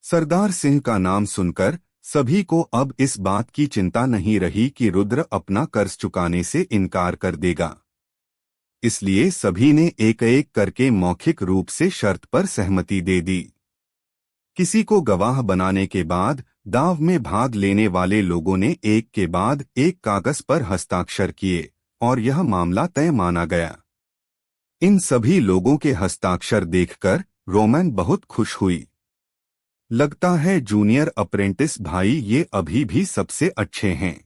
सरदार सिंह का नाम सुनकर सभी को अब इस बात की चिंता नहीं रही कि रुद्र अपना कर्ज चुकाने से इनकार कर देगा। इसलिए सभी ने एक एक करके मौखिक रूप से शर्त पर सहमति दे दी। किसी को गवाह बनाने के बाद दांव में भाग लेने वाले लोगों ने एक के बाद एक कागज पर हस्ताक्षर किए और यह मामला तय माना गया। इन सभी लोगों के हस्ताक्षर देखकर रोमन बहुत खुश हुई। लगता है जूनियर अप्रेंटिस भाई ये अभी भी सबसे अच्छे हैं।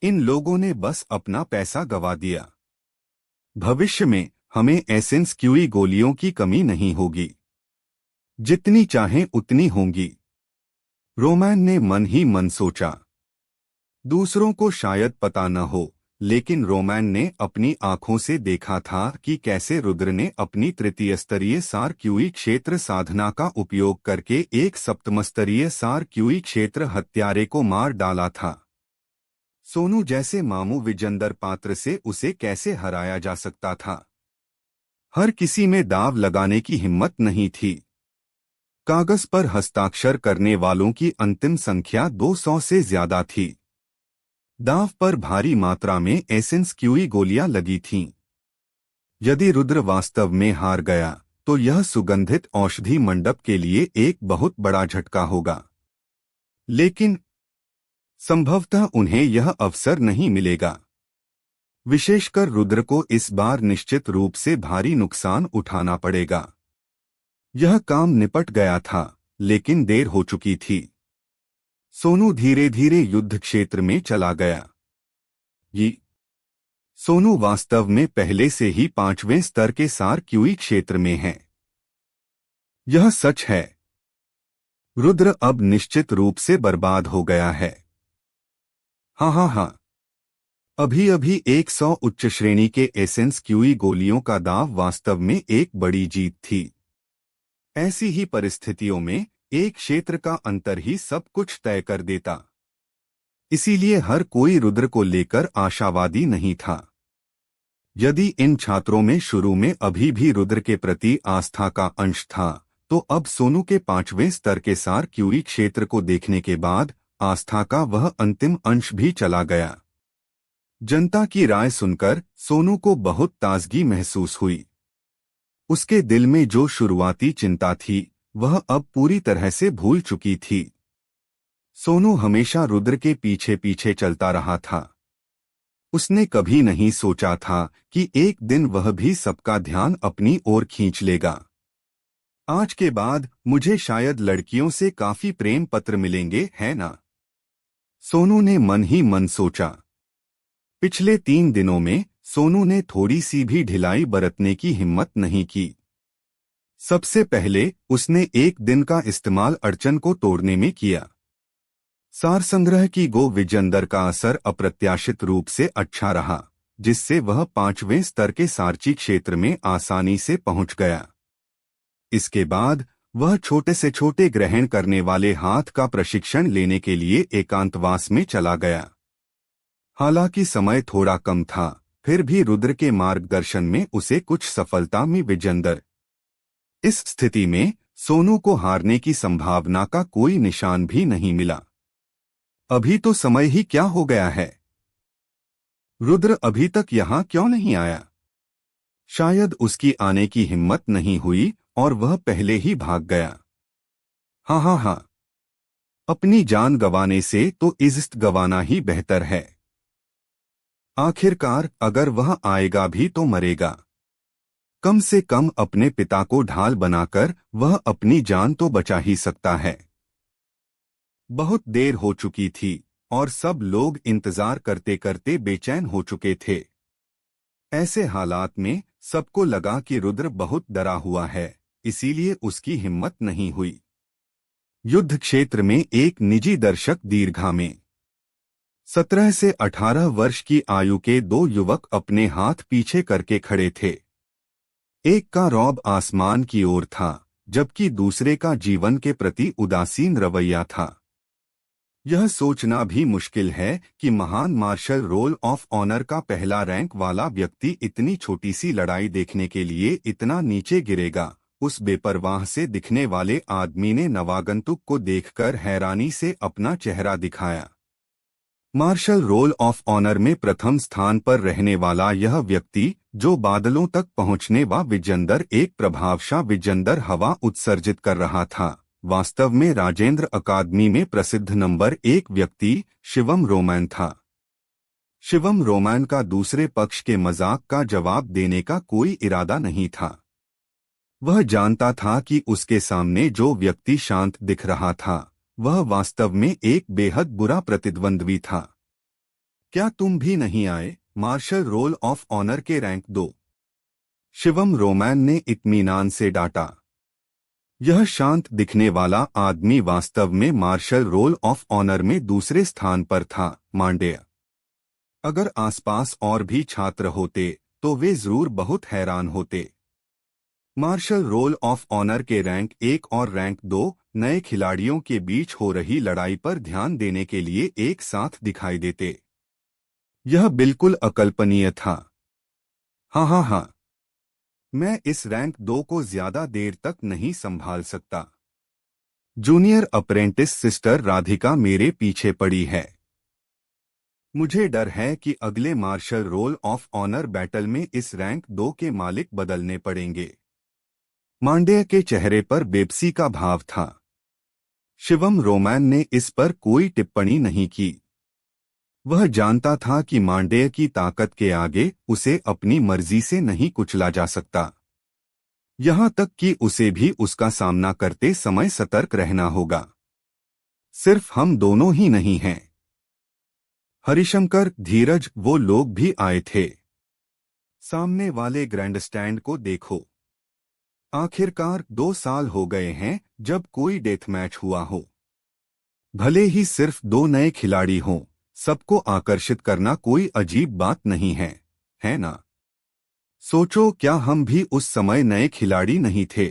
इन लोगों ने बस अपना पैसा गवा दिया। भविष्य में हमें एसेंस क्यूई गोलियों की कमी नहीं होगी, जितनी चाहें उतनी होंगी। रोमन ने मन ही मन सोचा। दूसरों को शायद पता न हो, लेकिन रोमन ने अपनी आंखों से देखा था कि कैसे रुद्र ने अपनी तृतीय स्तरीय सार क्यूई क्षेत्र साधना का उपयोग करके एक सप्तमस्तरीय सार क्यूई क्षेत्र हत्यारे को मार डाला था। सोनू जैसे मामू विजेंदर पात्र से उसे कैसे हराया जा सकता था? हर किसी में दाव लगाने की हिम्मत नहीं थी। कागज पर हस्ताक्षर करने वालों की अंतिम संख्या 200 से ज्यादा थी। दांव पर भारी मात्रा में एसेंस क्यूई गोलियां लगी थीं। यदि रुद्र वास्तव में हार गया तो यह सुगंधित औषधि मंडप के लिए एक बहुत बड़ा झटका होगा। लेकिन संभवतः उन्हें यह अवसर नहीं मिलेगा। विशेषकर रुद्र को इस बार निश्चित रूप से भारी नुकसान उठाना पड़ेगा। यह काम निपट गया था, लेकिन देर हो चुकी थी। सोनू धीरे धीरे युद्ध क्षेत्र में चला गया। सोनू वास्तव में पहले से ही 5वें स्तर के सार क्यूई क्षेत्र में है। यह सच है। रुद्र अब निश्चित रूप से बर्बाद हो गया है। हाँ, अभी अभी 100 उच्च श्रेणी के एसेंस क्यूई गोलियों का दाव वास्तव में एक बड़ी जीत थी। ऐसी ही परिस्थितियों में एक क्षेत्र का अंतर ही सब कुछ तय कर देता। इसीलिए हर कोई रुद्र को लेकर आशावादी नहीं था। यदि इन छात्रों में शुरू में अभी भी रुद्र के प्रति आस्था का अंश था, तो अब सोनू के 5वें स्तर के सार क्यूई क्षेत्र को देखने के बाद आस्था का वह अंतिम अंश भी चला गया। जनता की राय सुनकर सोनू को बहुत ताजगी महसूस हुई। उसके दिल में जो शुरुआती चिंता थी वह अब पूरी तरह से भूल चुकी थी। सोनू हमेशा रुद्र के पीछे पीछे चलता रहा था। उसने कभी नहीं सोचा था कि एक दिन वह भी सबका ध्यान अपनी ओर खींच लेगा। आज के बाद मुझे शायद लड़कियों से काफी प्रेम पत्र मिलेंगे, है ना? सोनू ने मन ही मन सोचा। पिछले 3 दिनों में सोनू ने थोड़ी सी भी ढिलाई बरतने की हिम्मत नहीं की। सबसे पहले उसने एक दिन का इस्तेमाल अड़चन को तोड़ने में किया। सार संग्रह की गो विजेंदर का असर अप्रत्याशित रूप से अच्छा रहा, जिससे वह 5वें स्तर के सारची क्षेत्र में आसानी से पहुंच गया। इसके बाद वह छोटे से छोटे ग्रहण करने वाले हाथ का प्रशिक्षण लेने के लिए एकांतवास में चला गया। हालांकि समय थोड़ा कम था, फिर भी रुद्र के मार्गदर्शन में उसे कुछ सफलता मिली। विजेंदर इस स्थिति में सोनू को हारने की संभावना का कोई निशान भी नहीं मिला। अभी तो समय ही क्या हो गया है? रुद्र अभी तक यहां क्यों नहीं आया? शायद उसकी आने की हिम्मत नहीं हुई और वह पहले ही भाग गया। हाँ, अपनी जान गंवाने से तो इज्जत गंवाना ही बेहतर है। आखिरकार अगर वह आएगा भी तो मरेगा। कम से कम अपने पिता को ढाल बनाकर वह अपनी जान तो बचा ही सकता है। बहुत देर हो चुकी थी और सब लोग इंतजार करते करते बेचैन हो चुके थे। ऐसे हालात में सबको लगा कि रुद्र बहुत डरा हुआ है, इसीलिए उसकी हिम्मत नहीं हुई। युद्ध क्षेत्र में एक निजी दर्शक दीर्घा में 17 से 18 वर्ष की आयु के 2 युवक अपने हाथ पीछे करके खड़े थे। एक का रौब आसमान की ओर था, जबकि दूसरे का जीवन के प्रति उदासीन रवैया था। यह सोचना भी मुश्किल है कि महान मार्शल रोल ऑफ ऑनर का पहला रैंक वाला व्यक्ति इतनी छोटी सी लड़ाई देखने के लिए इतना नीचे गिरेगा उस बेपरवाह से दिखने वाले आदमी ने नवागंतुक को देखकर हैरानी से अपना चेहरा दिखाया। मार्शल रोल ऑफ ऑनर में प्रथम स्थान पर रहने वाला यह व्यक्ति, जो बादलों तक पहुंचने व विजेंदर एक प्रभावशाली विजेंदर हवा उत्सर्जित कर रहा था, वास्तव में राजेंद्र अकादमी में प्रसिद्ध नंबर 1 व्यक्ति शिवम रोमैन था। शिवम रोमैन का दूसरे पक्ष के मजाक का जवाब देने का कोई इरादा नहीं था। वह जानता था कि उसके सामने जो व्यक्ति शांत दिख रहा था, वह वास्तव में एक बेहद बुरा प्रतिद्वंद्वी था। क्या तुम भी नहीं आए? मार्शल रोल ऑफ ऑनर के रैंक 2। शिवम रोमैन ने इत्मीनान से डांटा। यह शांत दिखने वाला आदमी वास्तव में मार्शल रोल ऑफ ऑनर में दूसरे स्थान पर था। मांडेय, अगर आसपास और भी छात्र होते तो वे जरूर बहुत हैरान होते। मार्शल रोल ऑफ ऑनर के रैंक 1 और रैंक 2 नए खिलाड़ियों के बीच हो रही लड़ाई पर ध्यान देने के लिए एक साथ दिखाई देते। यह बिल्कुल अकल्पनीय था। हाँ, मैं इस रैंक 2 को ज्यादा देर तक नहीं संभाल सकता। जूनियर अप्रेंटिस सिस्टर राधिका मेरे पीछे पड़ी है। मुझे डर है कि अगले marshal roll of honour battle में इस रैंक 2 के मालिक बदलने पड़ेंगे। मांडेय के चेहरे पर बेबसी का भाव था। शिवम रोमैन ने इस पर कोई टिप्पणी नहीं की। वह जानता था कि मांडेय की ताकत के आगे उसे अपनी मर्जी से नहीं कुचला जा सकता। यहां तक कि उसे भी उसका सामना करते समय सतर्क रहना होगा। सिर्फ हम दोनों ही नहीं हैं। हरिशंकर, धीरज, वो लोग भी आए थे। सामने वाले ग्रैंडस्टैंड को देखो। आखिरकार 2 साल हो गए हैं जब कोई डेथ मैच हुआ हो। भले ही सिर्फ 2 नए खिलाड़ी हों, सबको आकर्षित करना कोई अजीब बात नहीं है, है ना? सोचो, क्या हम भी उस समय नए खिलाड़ी नहीं थे?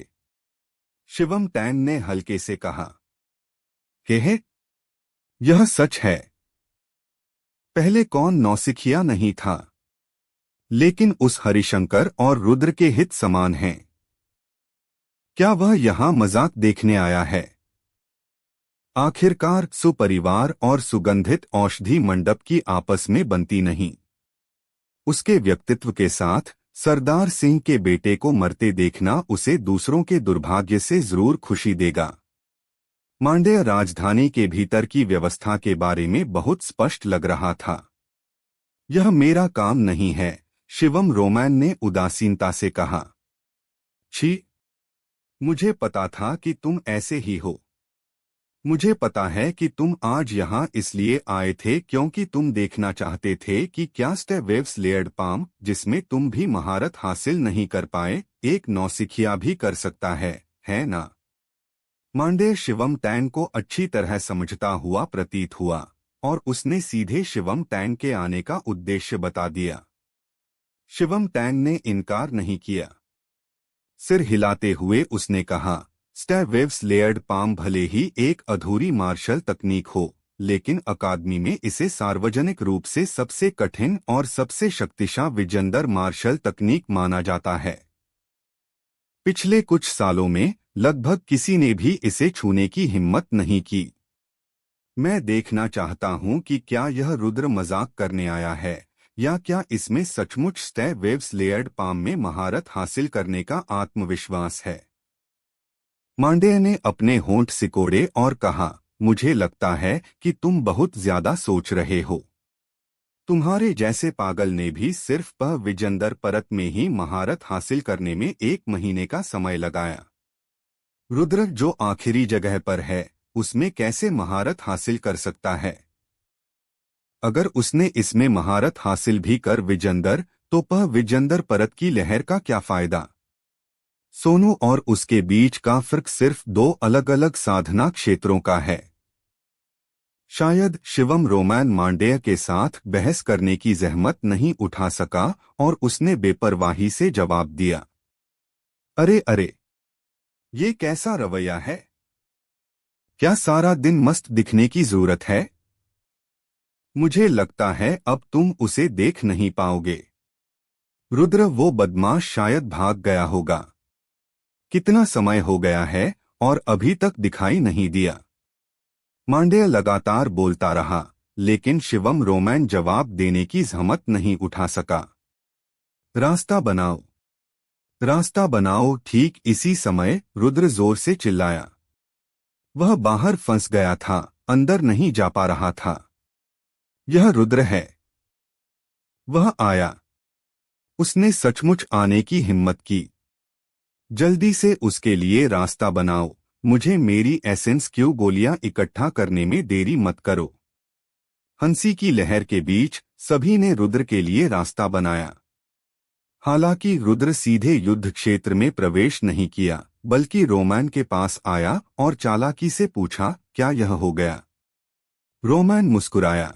शिवम टैन ने हल्के से कहा। कहे, यह सच है। पहले कौन नौसिखिया नहीं था, लेकिन उस हरिशंकर और रुद्र के हित समान हैं। क्या वह यहां मजाक देखने आया है? आखिरकार सुपरिवार और सुगंधित औषधि मंडप की आपस में बनती नहीं। उसके व्यक्तित्व के साथ सरदार सिंह के बेटे को मरते देखना उसे दूसरों के दुर्भाग्य से जरूर खुशी देगा। मांडेय राजधानी के भीतर की व्यवस्था के बारे में बहुत स्पष्ट लग रहा था। यह मेरा काम नहीं है, शिवम रोमैन ने उदासीनता से कहा। छी, मुझे पता था कि तुम ऐसे ही हो। मुझे पता है कि तुम आज यहाँ इसलिए आए थे क्योंकि तुम देखना चाहते थे कि क्या स्टेवेव्स लेयर्ड पाम, जिसमें तुम भी महारत हासिल नहीं कर पाए, एक नौसिखिया भी कर सकता है ना? मांडेय शिवम टैन को अच्छी तरह समझता हुआ प्रतीत हुआ और उसने सीधे शिवम टैन के आने का उद्देश्य बता दिया। शिवम टैन ने इनकार नहीं किया। सिर हिलाते हुए उसने कहा, स्टेवेव्स लेयर्ड पाम भले ही एक अधूरी मार्शल तकनीक हो, लेकिन अकादमी में इसे सार्वजनिक रूप से सबसे कठिन और सबसे शक्तिशाली विजेंदर मार्शल तकनीक माना जाता है। पिछले कुछ सालों में लगभग किसी ने भी इसे छूने की हिम्मत नहीं की। मैं देखना चाहता हूं कि क्या यह रुद्र मजाक करने आया है या क्या इसमें सचमुच स्टेवेव्स लेयर्ड पाम में महारत हासिल करने का आत्मविश्वास है। मांडेय ने अपने होंठ सिकोड़े और कहा, मुझे लगता है कि तुम बहुत ज्यादा सोच रहे हो। तुम्हारे जैसे पागल ने भी सिर्फ विजेंदर परत में ही महारत हासिल करने में 1 महीने का समय लगाया। रुद्र जो आखिरी जगह पर है, उसमें कैसे महारत हासिल कर सकता है? अगर उसने इसमें महारत हासिल भी कर विजेंदर, तो विजेंदर परत की लहर का क्या फायदा? सोनू और उसके बीच का फर्क सिर्फ 2 अलग अलग साधना क्षेत्रों का है। शायद शिवम रोमैन मांडेय के साथ बहस करने की जहमत नहीं उठा सका और उसने बेपरवाही से जवाब दिया, अरे, ये कैसा रवैया है? क्या सारा दिन मस्त दिखने की जरूरत है? मुझे लगता है अब तुम उसे देख नहीं पाओगे। रुद्र, वो बदमाश शायद भाग गया होगा। कितना समय हो गया है और अभी तक दिखाई नहीं दिया। मांडेय लगातार बोलता रहा, लेकिन शिवम रोमैन जवाब देने की जहमत नहीं उठा सका। रास्ता बनाओ, रास्ता बनाओ। ठीक इसी समय रुद्र जोर से चिल्लाया। वह बाहर फंस गया था, अंदर नहीं जा पा रहा था। यह रुद्र है। वह आया। उसने सचमुच आने की हिम्मत की। जल्दी से उसके लिए रास्ता बनाओ। मुझे मेरी एसेंस क्यू गोलियां इकट्ठा करने में देरी मत करो। हंसी की लहर के बीच सभी ने रुद्र के लिए रास्ता बनाया। हालांकि रुद्र सीधे युद्ध क्षेत्र में प्रवेश नहीं किया, बल्कि रोमैन के पास आया और चालाकी से पूछा, क्या यह हो गया? रोमैन मुस्कुराया।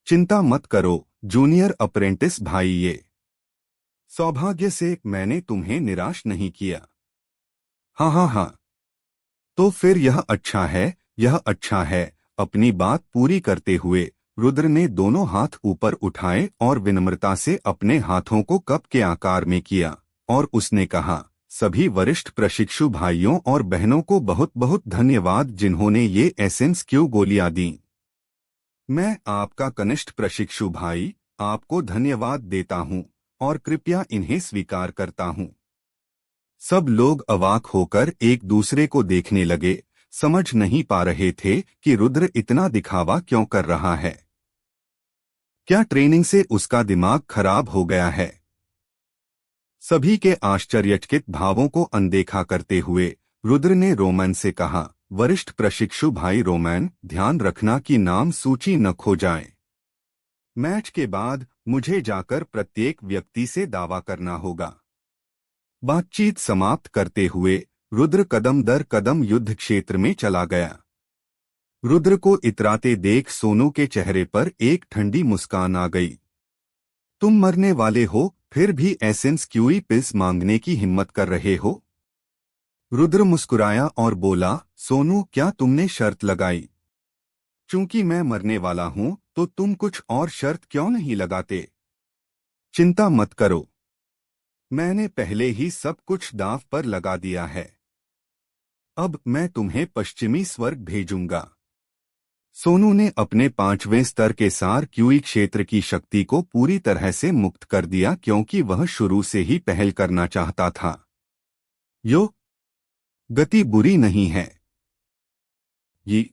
चिंता मत करो जूनियर अप्रेंटिस भाई, ये सौभाग्य से मैंने तुम्हें निराश नहीं किया। हाँ हाँ हाँ, तो फिर यह अच्छा है, यह अच्छा है। अपनी बात पूरी करते हुए रुद्र ने दोनों हाथ ऊपर उठाए और विनम्रता से अपने हाथों को कप के आकार में किया, और उसने कहा, सभी वरिष्ठ प्रशिक्षु भाइयों और बहनों को बहुत बहुत धन्यवाद जिन्होंने ये एसेंस क्यू गोलियां दी। मैं आपका कनिष्ठ प्रशिक्षु भाई आपको धन्यवाद देता हूँ और कृपया इन्हें स्वीकार करता हूँ। सब लोग अवाक होकर एक दूसरे को देखने लगे, समझ नहीं पा रहे थे कि रुद्र इतना दिखावा क्यों कर रहा है। क्या ट्रेनिंग से उसका दिमाग खराब हो गया है? सभी के आश्चर्यचकित भावों को अनदेखा करते हुए रुद्र ने रोमैन से कहा, वरिष्ठ प्रशिक्षु भाई रोमैन, ध्यान रखना कि नाम सूची न खो जाए। मैच के बाद मुझे जाकर प्रत्येक व्यक्ति से दावा करना होगा। बातचीत समाप्त करते हुए रुद्र कदम दर कदम युद्ध क्षेत्र में चला गया। रुद्र को इतराते देख सोनू के चेहरे पर एक ठंडी मुस्कान आ गई। तुम मरने वाले हो, फिर भी एसेंस क्यूई पिल्स मांगने की हिम्मत कर रहे हो? रुद्र मुस्कुराया और बोला, सोनू, क्या तुमने शर्त लगाई? चूंकि मैं मरने वाला हूं तो तुम कुछ और शर्त क्यों नहीं लगाते? चिंता मत करो, मैंने पहले ही सब कुछ दांव पर लगा दिया है। अब मैं तुम्हें पश्चिमी स्वर्ग भेजूंगा। सोनू ने अपने 5वें स्तर के सार क्यूई क्षेत्र की शक्ति को पूरी तरह से मुक्त कर दिया, क्योंकि वह शुरू से ही पहल करना चाहता था। यो गति बुरी नहीं है। ये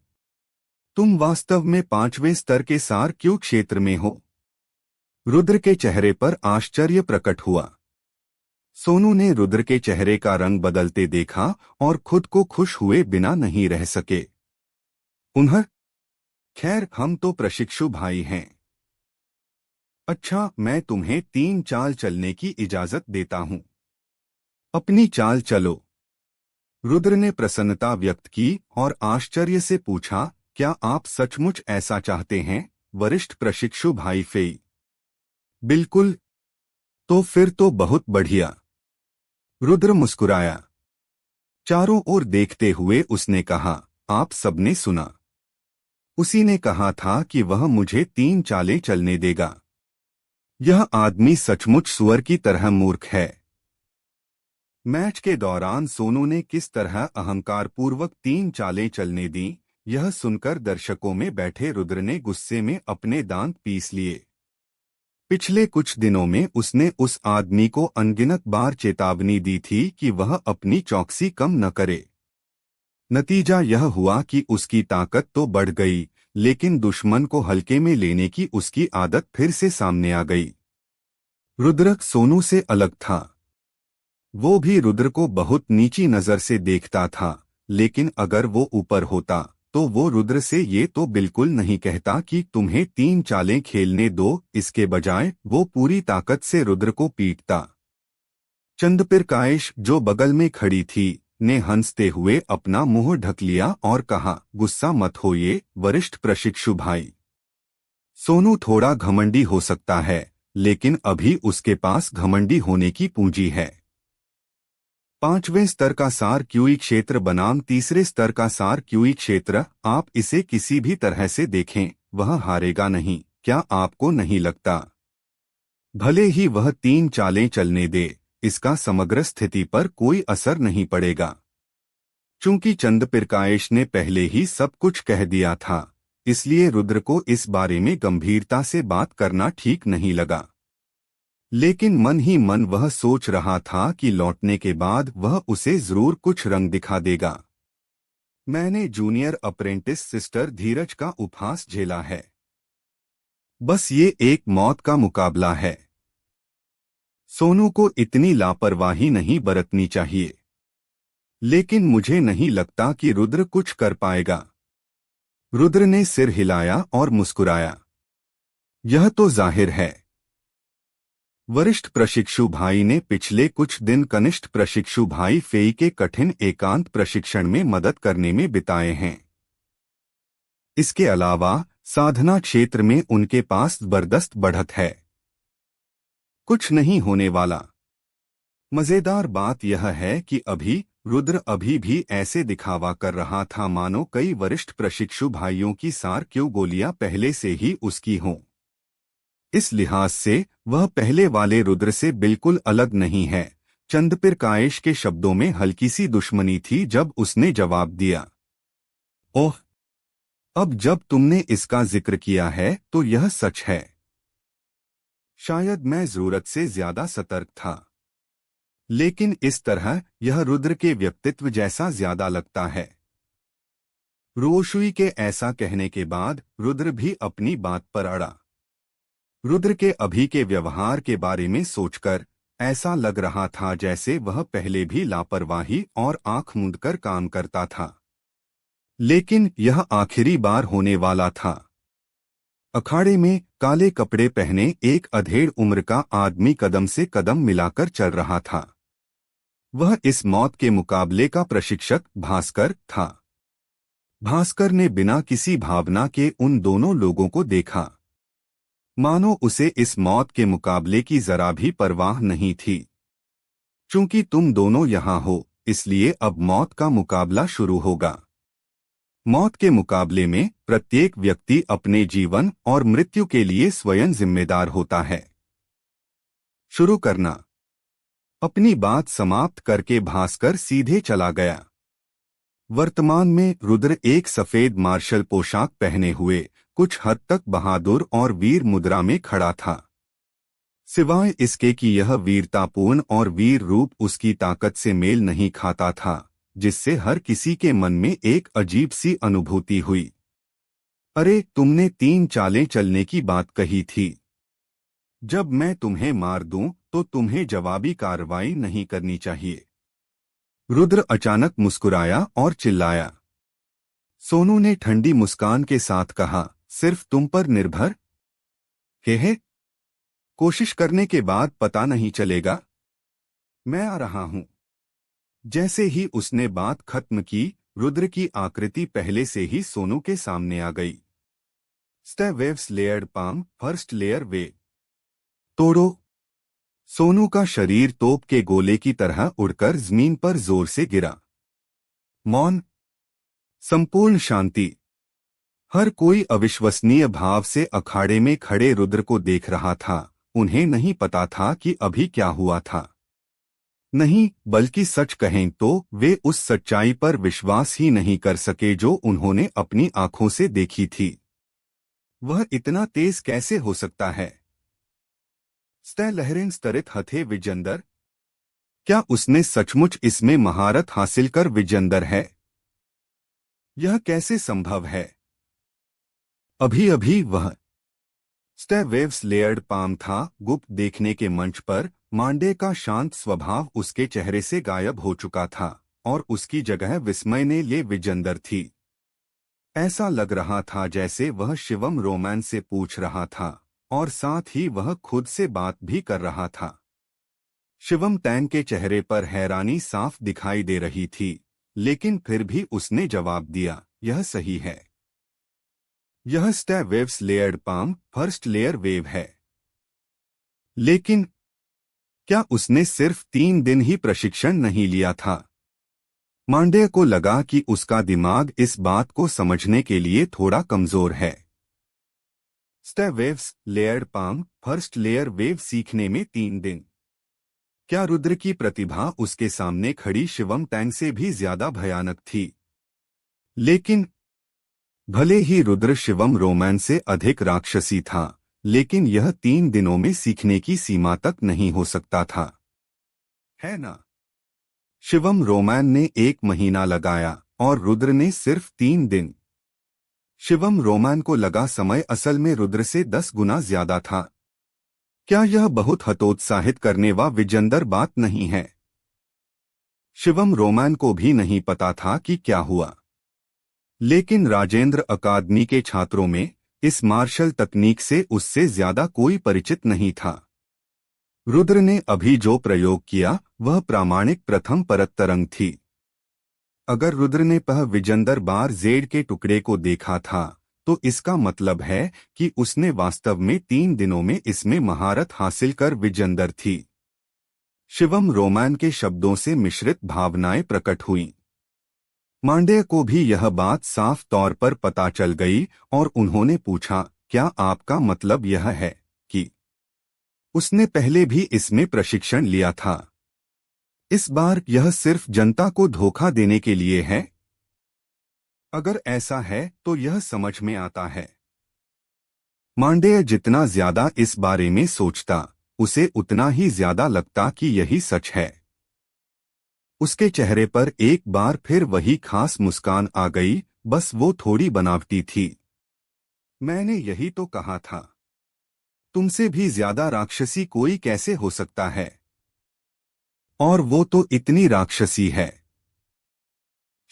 तुम वास्तव में 5वें स्तर के सार क्यू क्षेत्र में हो? रुद्र के चेहरे पर आश्चर्य प्रकट हुआ। सोनू ने रुद्र के चेहरे का रंग बदलते देखा और खुद को खुश हुए बिना नहीं रह सके। उन्हें खैर, हम तो प्रशिक्षु भाई हैं। अच्छा, मैं तुम्हें 3 चाल चलने की इजाजत देता हूं। अपनी चाल चलो। रुद्र ने प्रसन्नता व्यक्त की और आश्चर्य से पूछा, क्या आप सचमुच ऐसा चाहते हैं, वरिष्ठ प्रशिक्षु भाई फेई? बिल्कुल। तो फिर तो बहुत बढ़िया। रुद्र मुस्कुराया। चारों ओर देखते हुए उसने कहा, आप सबने सुना। उसी ने कहा था कि वह मुझे 3 चालें चलने देगा। यह आदमी सचमुच सुअर की तरह मूर्ख है। मैच के दौरान सोनू ने किस तरह अहंकारपूर्वक 3 चालें चलने दी, यह सुनकर दर्शकों में बैठे रुद्र ने गुस्से में अपने दांत पीस लिए। पिछले कुछ दिनों में उसने उस आदमी को अनगिनत बार चेतावनी दी थी कि वह अपनी चौकसी कम न करे। नतीजा यह हुआ कि उसकी ताकत तो बढ़ गई, लेकिन दुश्मन को हल्के में लेने की उसकी आदत फिर से सामने आ गई। रुद्र सोनू से अलग था। वो भी रुद्र को बहुत नीची नजर से देखता था, लेकिन अगर वो ऊपर होता तो वो रुद्र से ये तो बिल्कुल नहीं कहता कि तुम्हें 3 चालें खेलने दो। इसके बजाय वो पूरी ताकत से रुद्र को पीटता। चंद्रप्रकाश, जो बगल में खड़ी थी, ने हंसते हुए अपना मुंह ढक लिया और कहा, गुस्सा मत होइए वरिष्ठ प्रशिक्षु भाई। सोनू थोड़ा घमंडी हो सकता है, लेकिन अभी उसके पास घमंडी होने की पूंजी है। 5वें स्तर का सार क्यूई क्षेत्र बनाम तीसरे स्तर का सार क्यूई क्षेत्र, आप इसे किसी भी तरह से देखें, वह हारेगा नहीं। क्या आपको नहीं लगता? भले ही वह 3 चालें चलने दे, इसका समग्र स्थिति पर कोई असर नहीं पड़ेगा। चूंकि चंद्रप्रकाश ने पहले ही सब कुछ कह दिया था, इसलिए रुद्र को इस बारे में गंभीरता से बात करना ठीक नहीं लगा। लेकिन मन ही मन वह सोच रहा था कि लौटने के बाद वह उसे जरूर कुछ रंग दिखा देगा। मैंने जूनियर अप्रेंटिस सिस्टर धीरज का उपहास झेला है। बस ये एक मौत का मुकाबला है। सोनू को इतनी लापरवाही नहीं बरतनी चाहिए। लेकिन मुझे नहीं लगता कि रुद्र कुछ कर पाएगा। रुद्र ने सिर हिलाया और मुस्कुराया। यह तो जाहिर है। वरिष्ठ प्रशिक्षु भाई ने पिछले कुछ दिन कनिष्ठ प्रशिक्षु भाई फेई के कठिन एकांत प्रशिक्षण में मदद करने में बिताए हैं। इसके अलावा साधना क्षेत्र में उनके पास जबरदस्त बढ़त है। कुछ नहीं होने वाला। मजेदार बात यह है कि रुद्र अभी भी ऐसे दिखावा कर रहा था मानो कई वरिष्ठ प्रशिक्षु भाइयों की सार क्यों गोलियां पहले से ही उसकी हों। इस लिहाज से वह पहले वाले रुद्र से बिल्कुल अलग नहीं है। चंद्रप्रकाश के शब्दों में हल्की सी दुश्मनी थी जब उसने जवाब दिया, ओह, अब जब तुमने इसका जिक्र किया है तो यह सच है। शायद मैं जरूरत से ज्यादा सतर्क था, लेकिन इस तरह यह रुद्र के व्यक्तित्व जैसा ज्यादा लगता है। रोशुई के ऐसा कहने के बाद रुद्र भी अपनी बात पर अड़ा। रुद्र के अभी के व्यवहार के बारे में सोचकर ऐसा लग रहा था जैसे वह पहले भी लापरवाही और आंख मूंदकर काम करता था। लेकिन यह आखिरी बार होने वाला था। अखाड़े में काले कपड़े पहने एक अधेड़ उम्र का आदमी कदम से कदम मिलाकर चल रहा था। वह इस मौत के मुकाबले का प्रशिक्षक भास्कर था। भास्कर ने बिना किसी भावना के उन दोनों लोगों को देखा, मानो उसे इस मौत के मुकाबले की जरा भी परवाह नहीं थी। चूंकि तुम दोनों यहाँ हो, इसलिए अब मौत का मुकाबला शुरू होगा। मौत के मुकाबले में प्रत्येक व्यक्ति अपने जीवन और मृत्यु के लिए स्वयं जिम्मेदार होता है। शुरू करना। अपनी बात समाप्त करके भास्कर सीधे चला गया। वर्तमान में रुद्र एक सफेद मार्शल पोशाक पहने हुए कुछ हद तक बहादुर और वीर मुद्रा में खड़ा था। सिवाय इसके कि यह वीरतापूर्ण और वीर रूप उसकी ताकत से मेल नहीं खाता था, जिससे हर किसी के मन में एक अजीब सी अनुभूति हुई। अरे, तुमने 3 चालें चलने की बात कही थी। जब मैं तुम्हें मार दूं तो तुम्हें जवाबी कार्रवाई नहीं करनी चाहिए। रुद्र अचानक मुस्कुराया और चिल्लाया। सोनू ने ठंडी मुस्कान के साथ कहा, सिर्फ तुम पर निर्भर है? कोशिश करने के बाद पता नहीं चलेगा। मैं आ रहा हूं। जैसे ही उसने बात खत्म की, रुद्र की आकृति पहले से ही सोनू के सामने आ गई। Waves layered palm, first layer wave. तोड़ो। सोनू का शरीर तोप के गोले की तरह उड़कर जमीन पर जोर से गिरा। मौन, संपूर्ण शांति। हर कोई अविश्वसनीय भाव से अखाड़े में खड़े रुद्र को देख रहा था। उन्हें नहीं पता था कि अभी क्या हुआ था। नहीं, बल्कि सच कहें तो वे उस सच्चाई पर विश्वास ही नहीं कर सके जो उन्होंने अपनी आंखों से देखी थी। वह इतना तेज कैसे हो सकता है? लहरें स्तरित हथे विजेंदर। क्या उसने सचमुच इसमें महारत हासिल कर विजेंदर है? यह कैसे संभव है? अभी अभी वह वेव्स लेयर्ड पाम था। गुप्त देखने के मंच पर मांडे का शांत स्वभाव उसके चेहरे से गायब हो चुका था और उसकी जगह विस्मय ने ले विजेंदर थी। ऐसा लग रहा था जैसे वह शिवम रोमांस से पूछ रहा था और साथ ही वह खुद से बात भी कर रहा था। शिवम तैन के चेहरे पर हैरानी साफ दिखाई दे रही थी, लेकिन फिर भी उसने जवाब दिया, यह सही है। यह waves layered palm, first layer wave है। लेकिन क्या उसने सिर्फ 3 दिन ही प्रशिक्षण नहीं लिया था? मांडे को लगा कि उसका दिमाग इस बात को समझने के लिए थोड़ा कमजोर है। Waves layered palm, first layer wave सीखने में 3 दिन। क्या रुद्र की प्रतिभा उसके सामने खड़ी शिवम टैंग से भी ज्यादा भयानक थी? लेकिन भले ही रुद्र शिवम रोमैन से अधिक राक्षसी था, लेकिन यह 3 दिनों में सीखने की सीमा तक नहीं हो सकता था, है ना? शिवम रोमैन ने 1 महीना लगाया और रुद्र ने सिर्फ 3 दिन। शिवम रोमैन को लगा समय असल में रुद्र से 10 गुना ज्यादा था। क्या यह बहुत हतोत्साहित करने व विजेंदर बात नहीं है? शिवम रोमैन को भी नहीं पता था कि क्या हुआ, लेकिन राजेंद्र अकादमी के छात्रों में इस मार्शल तकनीक से उससे ज्यादा कोई परिचित नहीं था। रुद्र ने अभी जो प्रयोग किया वह प्रामाणिक प्रथम परत तरंग थी। अगर रुद्र ने वह विजेंदर बार जेड के टुकड़े को देखा था, तो इसका मतलब है कि उसने वास्तव में 3 दिनों में इसमें महारत हासिल कर विजेंदर थी। शिवम रोमैन के शब्दों से मिश्रित भावनाएं प्रकट हुईं। मांडेय को भी यह बात साफ तौर पर पता चल गई और उन्होंने पूछा, क्या आपका मतलब यह है कि उसने पहले भी इसमें प्रशिक्षण लिया था? इस बार यह सिर्फ जनता को धोखा देने के लिए है? अगर ऐसा है तो यह समझ में आता है। मांडेय जितना ज्यादा इस बारे में सोचता, उसे उतना ही ज्यादा लगता कि यही सच है। उसके चेहरे पर एक बार फिर वही खास मुस्कान आ गई, बस वो थोड़ी बनावटी थी। मैंने यही तो कहा था, तुमसे भी ज्यादा राक्षसी कोई कैसे हो सकता है? और वो तो इतनी राक्षसी है।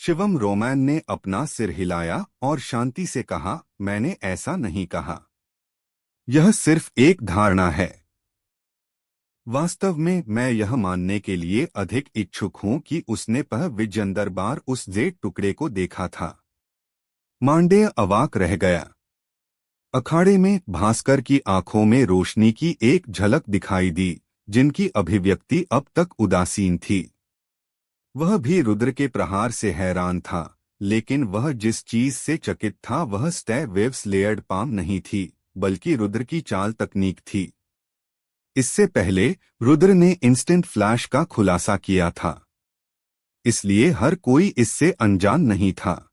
शिवम रोमैन ने अपना सिर हिलाया और शांति से कहा, मैंने ऐसा नहीं कहा। यह सिर्फ एक धारणा है। वास्तव में मैं यह मानने के लिए अधिक इच्छुक हूं कि उसने वह विजेंदर बार उस जेड टुकड़े को देखा था। मांडेय अवाक रह गया। अखाड़े में भास्कर की आंखों में रोशनी की एक झलक दिखाई दी, जिनकी अभिव्यक्ति अब तक उदासीन थी। वह भी रुद्र के प्रहार से हैरान था, लेकिन वह जिस चीज से चकित था वह स्टे वेव्स लेयर्ड पाम नहीं थी, बल्कि रुद्र की चाल तकनीक थी। इससे पहले रुद्र ने इंस्टेंट फ्लैश का खुलासा किया था, इसलिए हर कोई इससे अनजान नहीं था।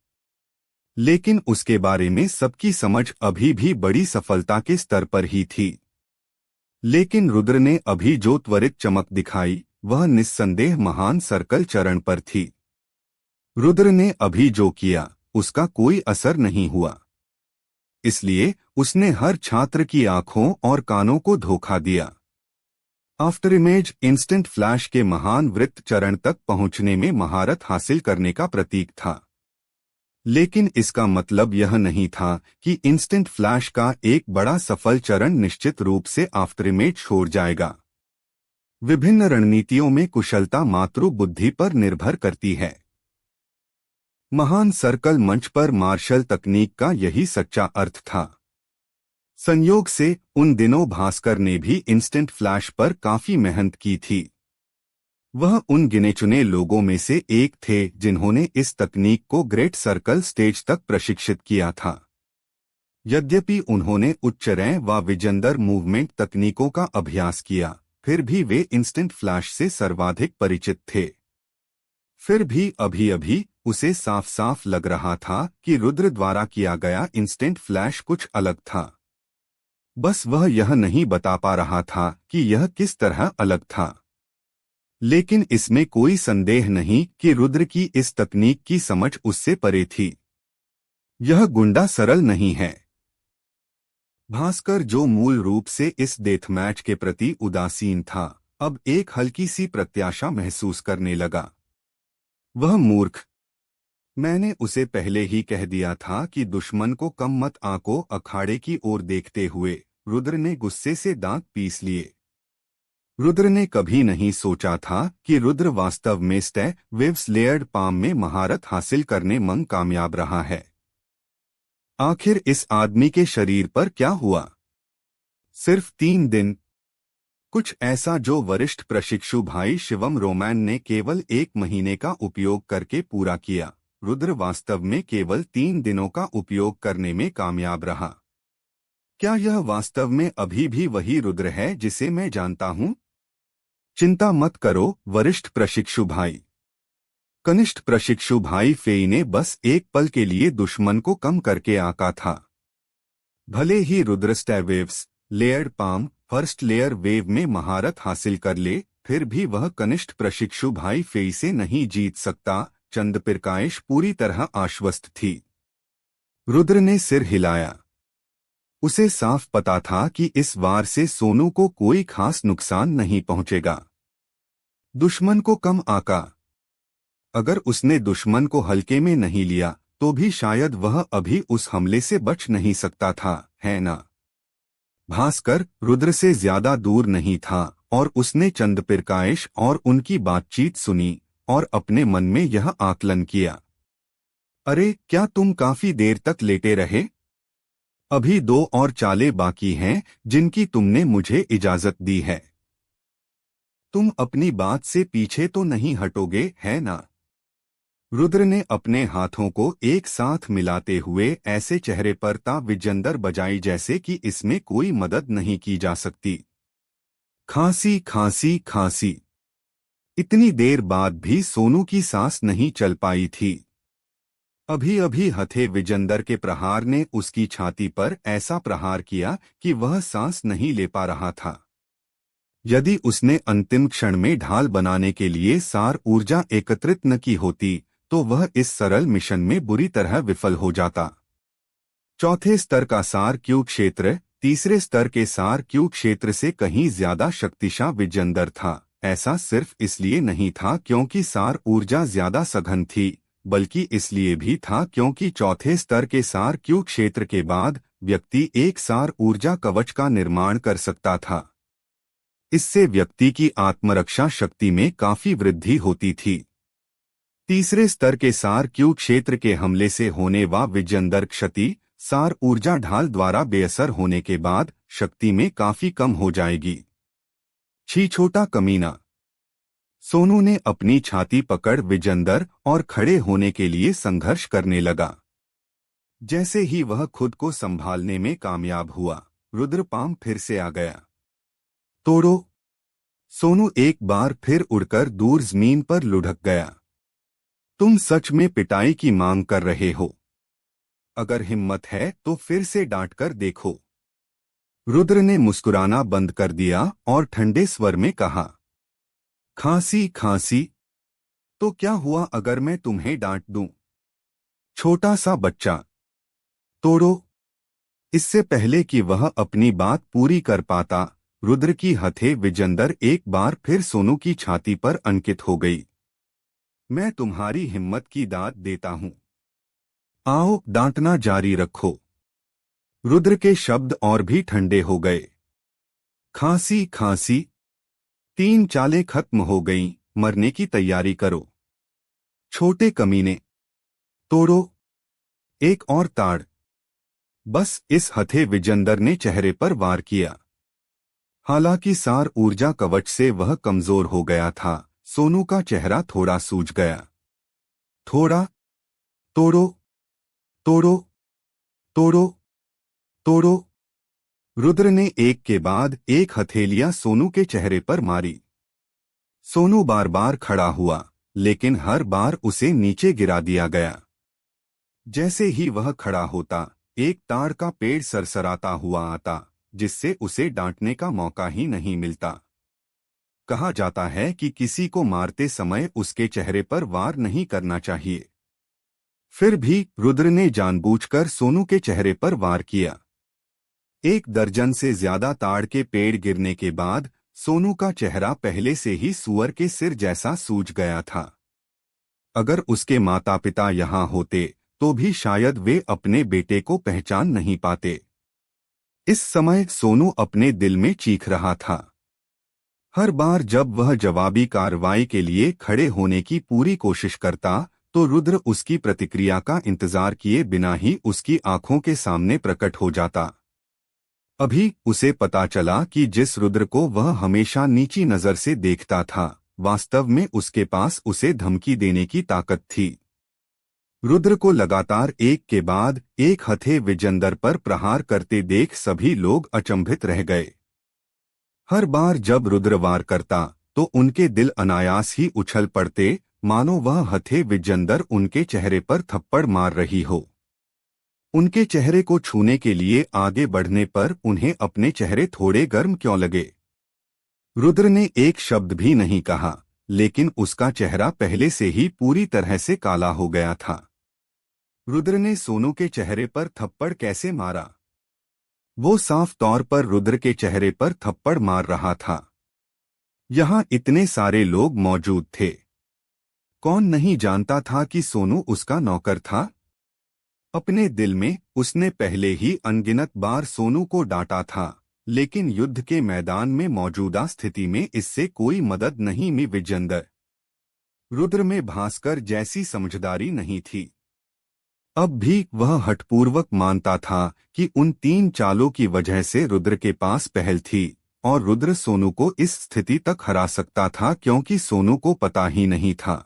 लेकिन उसके बारे में सबकी समझ अभी भी बड़ी सफलता के स्तर पर ही थी। लेकिन रुद्र ने अभी जो त्वरित चमक दिखाई वह निस्संदेह महान सर्कल चरण पर थी। रुद्र ने अभी जो किया उसका कोई असर नहीं हुआ, इसलिए उसने हर छात्र की आंखों और कानों को धोखा दिया। आफ्टर इमेज इंस्टेंट फ्लैश के महान वृत्त चरण तक पहुंचने में महारत हासिल करने का प्रतीक था। लेकिन इसका मतलब यह नहीं था कि इंस्टेंट फ्लैश का एक बड़ा सफल चरण निश्चित रूप से आफ्टर इमेज छोड़ जाएगा। विभिन्न रणनीतियों में कुशलता मातृ बुद्धि पर निर्भर करती है। महान सर्कल मंच पर मार्शल तकनीक का यही सच्चा अर्थ था। संयोग से उन दिनों भास्कर ने भी इंस्टेंट फ्लैश पर काफी मेहनत की थी। वह उन गिने चुने लोगों में से एक थे जिन्होंने इस तकनीक को ग्रेट सर्कल स्टेज तक प्रशिक्षित किया था। यद्यपि उन्होंने उच्च रैं व विजेंदर मूवमेंट तकनीकों का अभ्यास किया, फिर भी वे इंस्टेंट फ्लैश से सर्वाधिक परिचित थे। फिर भी अभी अभी उसे साफ साफ लग रहा था कि रुद्र द्वारा किया गया इंस्टेंट फ्लैश कुछ अलग था। बस वह यह नहीं बता पा रहा था कि यह किस तरह अलग था। लेकिन इसमें कोई संदेह नहीं कि रुद्र की इस तकनीक की समझ उससे परे थी। यह गुंडा सरल नहीं है। भास्कर, जो मूल रूप से इस डेथमैच के प्रति उदासीन था, अब एक हल्की सी प्रत्याशा महसूस करने लगा। वह मूर्ख। मैंने उसे पहले ही कह दिया था कि दुश्मन को कम मत आंको। अखाड़े की ओर देखते हुए रुद्र ने गुस्से से दांत पीस लिए। रुद्र ने कभी नहीं सोचा था कि रुद्र वास्तव में स्टे वेव्स लेयर्ड पाम में महारत हासिल करने में कामयाब रहा है। आखिर इस आदमी के शरीर पर क्या हुआ? सिर्फ 3 दिन। कुछ ऐसा जो वरिष्ठ प्रशिक्षु भाई शिवम रोमैन ने केवल 1 महीने का उपयोग करके पूरा किया, रुद्र वास्तव में केवल 3 दिनों का उपयोग करने में कामयाब रहा। क्या यह वास्तव में अभी भी वही रुद्र है जिसे मैं जानता हूं? चिंता मत करो वरिष्ठ प्रशिक्षु भाई। कनिष्ठ प्रशिक्षु भाई फेई ने बस एक पल के लिए दुश्मन को कम करके आका था। भले ही Rudra star waves layered palm first layer wave में महारत हासिल कर ले, फिर भी वह कनिष्ठ प्रशिक्षु भाई फेई से नहीं जीत सकता। चंद्रप्रकाश पूरी तरह आश्वस्त थी। रुद्र ने सिर हिलाया। उसे साफ पता था कि इस वार से सोनू को कोई खास नुकसान नहीं पहुंचेगा। दुश्मन को कम आका। अगर उसने दुश्मन को हल्के में नहीं लिया तो भी शायद वह अभी उस हमले से बच नहीं सकता था, है ना? भास्कर रुद्र से ज्यादा दूर नहीं था और उसने चंद्रप्रकाश और उनकी बातचीत सुनी और अपने मन में यह आकलन किया। अरे क्या तुम काफी देर तक लेटे रहे? अभी 2 और चालें बाकी हैं जिनकी तुमने मुझे इजाजत दी है। तुम अपनी बात से पीछे तो नहीं हटोगे, है ना? रुद्र ने अपने हाथों को एक साथ मिलाते हुए ऐसे चेहरे पर ताविजंदर बजाई जैसे कि इसमें कोई मदद नहीं की जा सकती। खांसी खांसी खांसी। इतनी देर बाद भी सोनू की सांस नहीं चल पाई थी। अभी अभी हथे विजेंदर के प्रहार ने उसकी छाती पर ऐसा प्रहार किया कि वह सांस नहीं ले पा रहा था। यदि उसने अंतिम क्षण में ढाल बनाने के लिए सार ऊर्जा एकत्रित न की होती तो वह इस सरल मिशन में बुरी तरह विफल हो जाता। चौथे स्तर का सार क्यू क्षेत्र तीसरे स्तर के सार क्यू क्षेत्र से कहीं ज्यादा शक्तिशाली विजेंदर था। ऐसा सिर्फ इसलिए नहीं था क्योंकि सार ऊर्जा ज्यादा सघन थी, बल्कि इसलिए भी था क्योंकि चौथे स्तर के सार क्यू क्षेत्र के बाद व्यक्ति एक सार ऊर्जा कवच का निर्माण कर सकता था। इससे व्यक्ति की आत्मरक्षा शक्ति में काफी वृद्धि होती थी। तीसरे स्तर के सार क्यू क्षेत्र के हमले से होने वा विजेंदर क्षति सार ऊर्जा ढाल द्वारा बेअसर होने के बाद शक्ति में काफी कम हो जाएगी। छी छोटा कमीना। सोनू ने अपनी छाती पकड़ विजेंदर और खड़े होने के लिए संघर्ष करने लगा। जैसे ही वह खुद को संभालने में कामयाब हुआ, रुद्रपाम फिर से आ गया। तोड़ो। सोनू एक बार फिर उड़कर दूर जमीन पर लुढ़क गया। तुम सच में पिटाई की मांग कर रहे हो? अगर हिम्मत है तो फिर से डांट कर देखो। रुद्र ने मुस्कुराना बंद कर दिया और ठंडे स्वर में कहा, खांसी खांसी। तो क्या हुआ अगर मैं तुम्हें डांट दूं? छोटा सा बच्चा। तोड़ो। इससे पहले कि वह अपनी बात पूरी कर पाता, रुद्र की हथे विजेंदर एक बार फिर सोनू की छाती पर अंकित हो गई। मैं तुम्हारी हिम्मत की दाद देता हूं। आओ डांटना जारी रखो। रुद्र के शब्द और भी ठंडे हो गए। खांसी खांसी। 3 चालें खत्म हो गईं, मरने की तैयारी करो। छोटे कमीने। तोड़ो। एक और ताड़। बस इस हथे विजेंदर ने चेहरे पर वार किया। हालांकि सार ऊर्जा कवच से वह कमजोर हो गया था, सोनू का चेहरा थोड़ा सूज गया। थोड़ा। तोड़ो तोड़ो तोड़ो तोड़ो। रुद्र ने एक के बाद एक हथेलियां सोनू के चेहरे पर मारी। सोनू बार बार खड़ा हुआ, लेकिन हर बार उसे नीचे गिरा दिया गया। जैसे ही वह खड़ा होता, एक ताड़ का पेड़ सरसराता हुआ आता, जिससे उसे डांटने का मौका ही नहीं मिलता। कहा जाता है कि किसी को मारते समय उसके चेहरे पर वार नहीं करना चाहिए। फिर भी रुद्र ने जानबूझकर सोनू के चेहरे पर वार किया। 1 दर्जन से ज्यादा ताड़ के पेड़ गिरने के बाद सोनू का चेहरा पहले से ही सुअर के सिर जैसा सूज गया था। अगर उसके माता पिता यहाँ होते तो भी शायद वे अपने बेटे को पहचान नहीं पाते। इस समय सोनू अपने दिल में चीख रहा था। हर बार जब वह जवाबी कार्रवाई के लिए खड़े होने की पूरी कोशिश करता तो रुद्र उसकी प्रतिक्रिया का इंतजार किए बिना ही उसकी आंखों के सामने प्रकट हो जाता। अभी उसे पता चला कि जिस रुद्र को वह हमेशा नीची नजर से देखता था, वास्तव में उसके पास उसे धमकी देने की ताकत थी। रुद्र को लगातार एक के बाद एक हथे विजेंदर पर प्रहार करते देख सभी लोग अचंभित रह गए। हर बार जब रुद्र वार करता, तो उनके दिल अनायास ही उछल पड़ते, मानो वह हथे विजेंदर उनके चेहरे पर थप्पड़ मार रही हो। उनके चेहरे को छूने के लिए आगे बढ़ने पर उन्हें अपने चेहरे थोड़े गर्म क्यों लगे। रुद्र ने एक शब्द भी नहीं कहा, लेकिन उसका चेहरा पहले से ही पूरी तरह से काला हो गया था। रुद्र ने सोनू के चेहरे पर थप्पड़ कैसे मारा? वो साफ तौर पर रुद्र के चेहरे पर थप्पड़ मार रहा था। यहाँ इतने सारे लोग मौजूद थे। कौन नहीं जानता था कि सोनू उसका नौकर था? अपने दिल में उसने पहले ही अनगिनत बार सोनू को डांटा था, लेकिन युद्ध के मैदान में मौजूदा स्थिति में इससे कोई मदद नहीं मिली। विजेंदर रुद्र में भास्कर जैसी समझदारी नहीं थी। अब भी वह हठपूर्वक मानता था कि उन 3 चालों की वजह से रुद्र के पास पहल थी और रुद्र सोनू को इस स्थिति तक हरा सकता था, क्योंकि सोनू को पता ही नहीं था।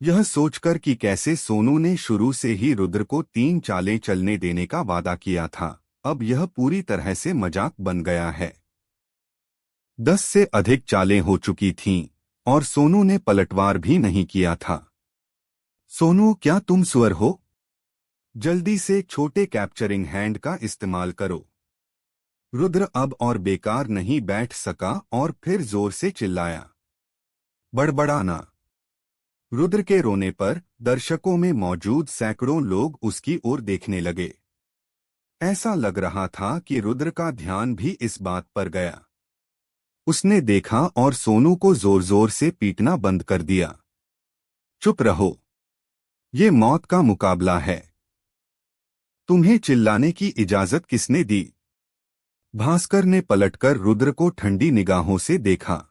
यह सोचकर कि कैसे सोनू ने शुरू से ही रुद्र को 3 चालें चलने देने का वादा किया था, अब यह पूरी तरह से मजाक बन गया है। 10 से अधिक चालें हो चुकी थीं और सोनू ने पलटवार भी नहीं किया था। सोनू, क्या तुम सुअर हो? जल्दी से छोटे कैप्चरिंग हैंड का इस्तेमाल करो। रुद्र अब और बेकार नहीं बैठ सका और फिर जोर से चिल्लाया, बड़बड़ाना। रुद्र के रोने पर दर्शकों में मौजूद सैकड़ों लोग उसकी ओर देखने लगे। ऐसा लग रहा था कि रुद्र का ध्यान भी इस बात पर गया। उसने देखा और सोनू को जोर जोर से पीटना बंद कर दिया। चुप रहो, ये मौत का मुकाबला है। तुम्हें चिल्लाने की इजाजत किसने दी? भास्कर ने पलटकर रुद्र को ठंडी निगाहों से देखा।